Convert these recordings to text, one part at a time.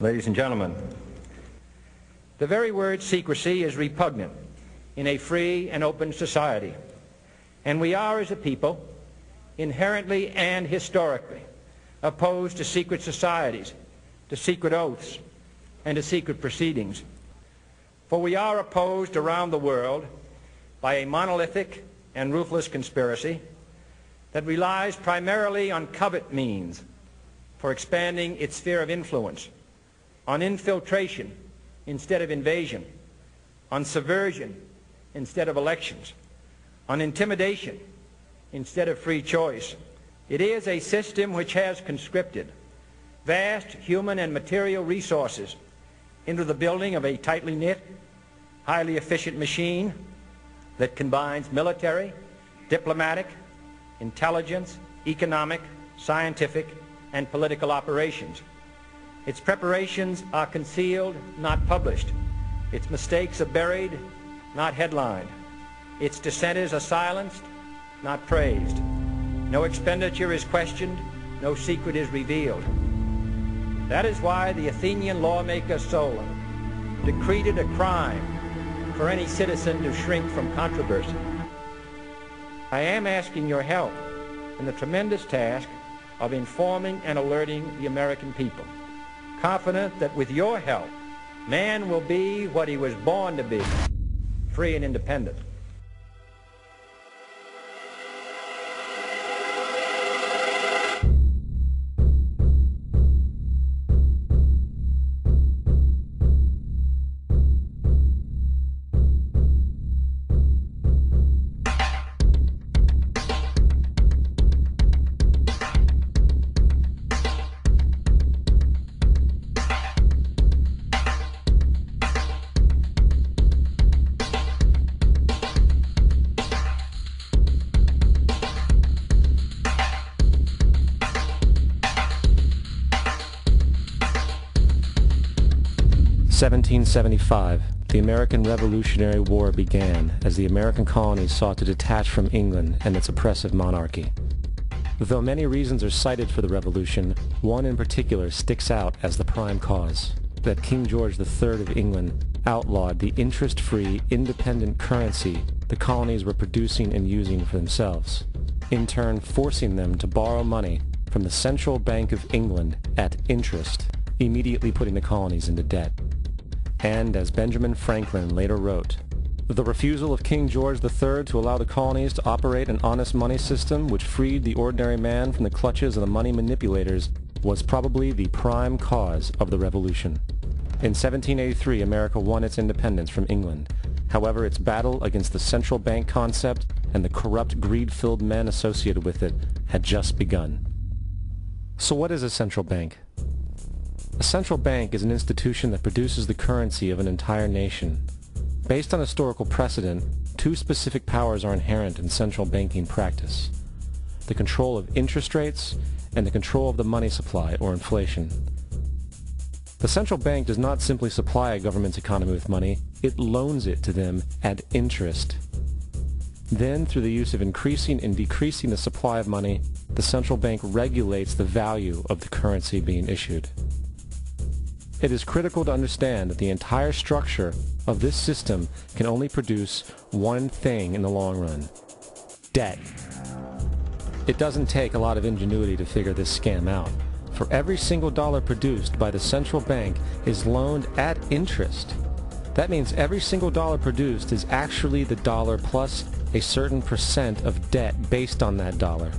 Ladies and gentlemen, the very word secrecy is repugnant in a free and open society, and we are, as a people, inherently and historically opposed to secret societies, to secret oaths, and to secret proceedings. For we are opposed around the world by a monolithic and ruthless conspiracy that relies primarily on covert means for expanding its sphere of influence, on infiltration instead of invasion, on subversion instead of elections, on intimidation instead of free choice. It is a system which has conscripted vast human and material resources into the building of a tightly knit, highly efficient machine that combines military, diplomatic, intelligence, economic, scientific, and political operations. Its preparations are concealed, not published. Its mistakes are buried, not headlined. Its dissenters are silenced, not praised. No expenditure is questioned, no secret is revealed. That is why the Athenian lawmaker Solon decreed it a crime for any citizen to shrink from controversy. I am asking your help in the tremendous task of informing and alerting the American people, confident that with your help, man will be what he was born to be, free and independent. (1775), the American Revolutionary War began as the American colonies sought to detach from England and its oppressive monarchy. Though many reasons are cited for the revolution, one in particular sticks out as the prime cause: that King George III of England outlawed the interest-free, independent currency the colonies were producing and using for themselves, in turn forcing them to borrow money from the Central Bank of England at interest, immediately putting the colonies into debt. And, as Benjamin Franklin later wrote, the refusal of King George III to allow the colonies to operate an honest money system which freed the ordinary man from the clutches of the money manipulators was probably the prime cause of the revolution. In 1783, America won its independence from England. However, its battle against the central bank concept and the corrupt, greed-filled men associated with it had just begun. So what is a central bank? A central bank is an institution that produces the currency of an entire nation. Based on historical precedent, two specific powers are inherent in central banking practice: the control of interest rates and the control of the money supply, or inflation. The central bank does not simply supply a government's economy with money, it loans it to them at interest. Then, through the use of increasing and decreasing the supply of money, the central bank regulates the value of the currency being issued. It is critical to understand that the entire structure of this system can only produce one thing in the long run: debt. It doesn't take a lot of ingenuity to figure this scam out. For every single dollar produced by the central bank is loaned at interest. That means every single dollar produced is actually the dollar plus a certain percent of debt based on that dollar.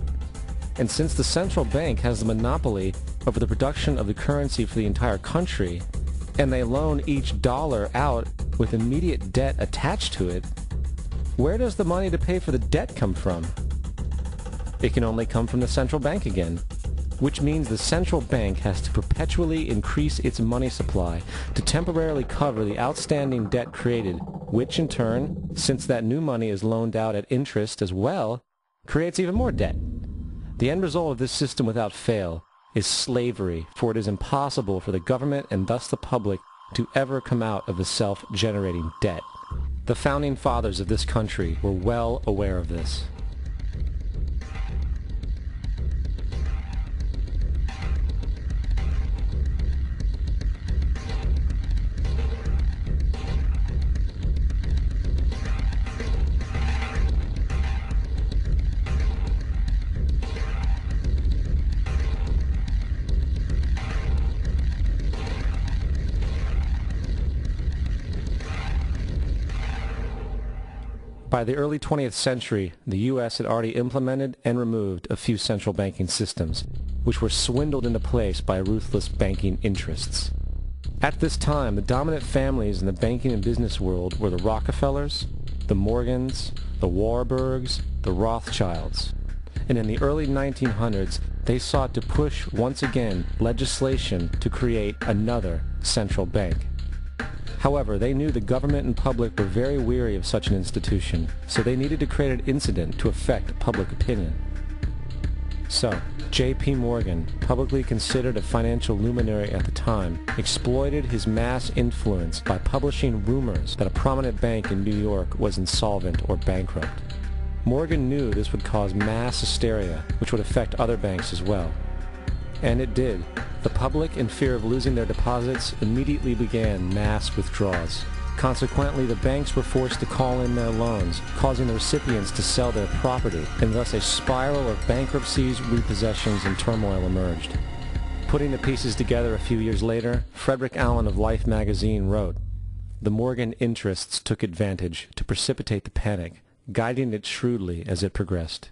And since the central bank has the monopoly over the production of the currency for the entire country, and they loan each dollar out with immediate debt attached to it, where does the money to pay for the debt come from? It can only come from the central bank again, which means the central bank has to perpetually increase its money supply to temporarily cover the outstanding debt created, which in turn, since that new money is loaned out at interest as well, creates even more debt. The end result of this system without fail is slavery, for it is impossible for the government and thus the public to ever come out of the self-generating debt. The founding fathers of this country were well aware of this. By the early 20th century, the U.S. had already implemented and removed a few central banking systems, which were swindled into place by ruthless banking interests. At this time, the dominant families in the banking and business world were the Rockefellers, the Morgans, the Warburgs, the Rothschilds. And in the early 1900s, they sought to push once again legislation to create another central bank. However, they knew the government and public were very weary of such an institution, so they needed to create an incident to affect public opinion. So, J.P. Morgan, publicly considered a financial luminary at the time, exploited his mass influence by publishing rumors that a prominent bank in New York was insolvent or bankrupt. Morgan knew this would cause mass hysteria, which would affect other banks as well. And it did. The public, in fear of losing their deposits, immediately began mass withdrawals. Consequently, the banks were forced to call in their loans, causing the recipients to sell their property, and thus a spiral of bankruptcies, repossessions, and turmoil emerged. Putting the pieces together a few years later, Frederick Allen of Life magazine wrote, "The Morgan interests took advantage to precipitate the panic, guiding it shrewdly as it progressed."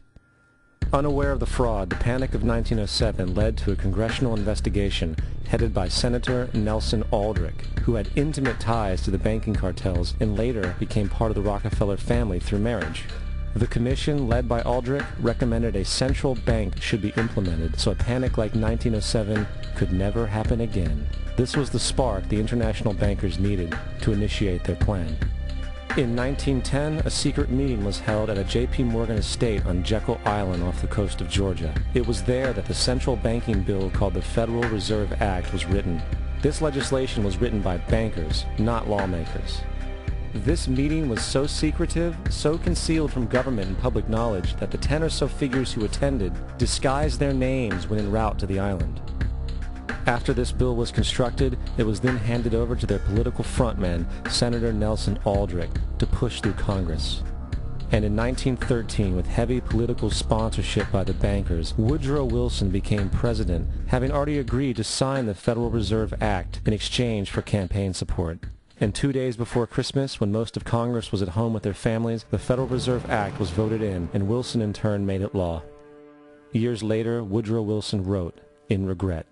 Unaware of the fraud, the Panic of 1907 led to a congressional investigation headed by Senator Nelson Aldrich, who had intimate ties to the banking cartels and later became part of the Rockefeller family through marriage. The commission, led by Aldrich, recommended a central bank should be implemented so a panic like 1907 could never happen again. This was the spark the international bankers needed to initiate their plan. In 1910, a secret meeting was held at a J.P. Morgan estate on Jekyll Island off the coast of Georgia. It was there that the central banking bill called the Federal Reserve Act was written. This legislation was written by bankers, not lawmakers. This meeting was so secretive, so concealed from government and public knowledge that the 10 or so figures who attended disguised their names when en route to the island. After this bill was constructed, it was then handed over to their political frontman, Senator Nelson Aldrich, to push through Congress. And in 1913, with heavy political sponsorship by the bankers, Woodrow Wilson became president, having already agreed to sign the Federal Reserve Act in exchange for campaign support. And 2 days before Christmas, when most of Congress was at home with their families, the Federal Reserve Act was voted in, and Wilson in turn made it law. Years later, Woodrow Wilson wrote, in regret,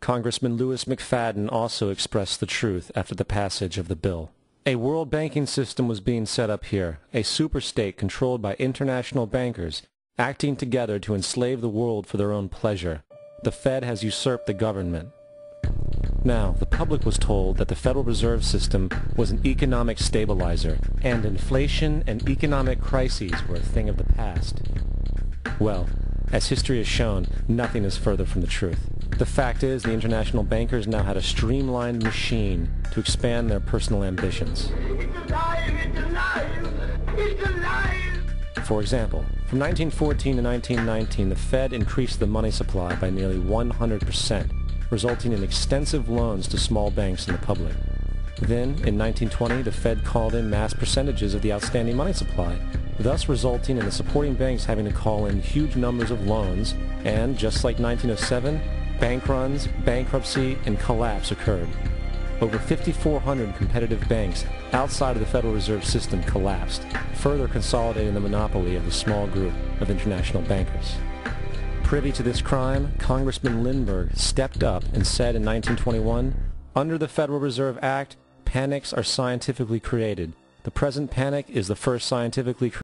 Congressman Louis McFadden also expressed the truth after the passage of the bill. A world banking system was being set up here, a superstate controlled by international bankers, acting together to enslave the world for their own pleasure. The Fed has usurped the government. Now, the public was told that the Federal Reserve System was an economic stabilizer, and inflation and economic crises were a thing of the past. Well, as history has shown, nothing is further from the truth. The fact is, the international bankers now had a streamlined machine to expand their personal ambitions. It's alive! It's alive! It's alive! For example, from 1914 to 1919, the Fed increased the money supply by nearly 100%, resulting in extensive loans to small banks and the public. Then, in 1920, the Fed called in mass percentages of the outstanding money supply, thus resulting in the supporting banks having to call in huge numbers of loans, and, just like 1907, bank runs, bankruptcy, and collapse occurred. Over 5,400 competitive banks outside of the Federal Reserve System collapsed, further consolidating the monopoly of the small group of international bankers. Privy to this crime, Congressman Lindbergh stepped up and said in 1921, "Under the Federal Reserve Act, panics are scientifically created. The present panic is the first scientifically created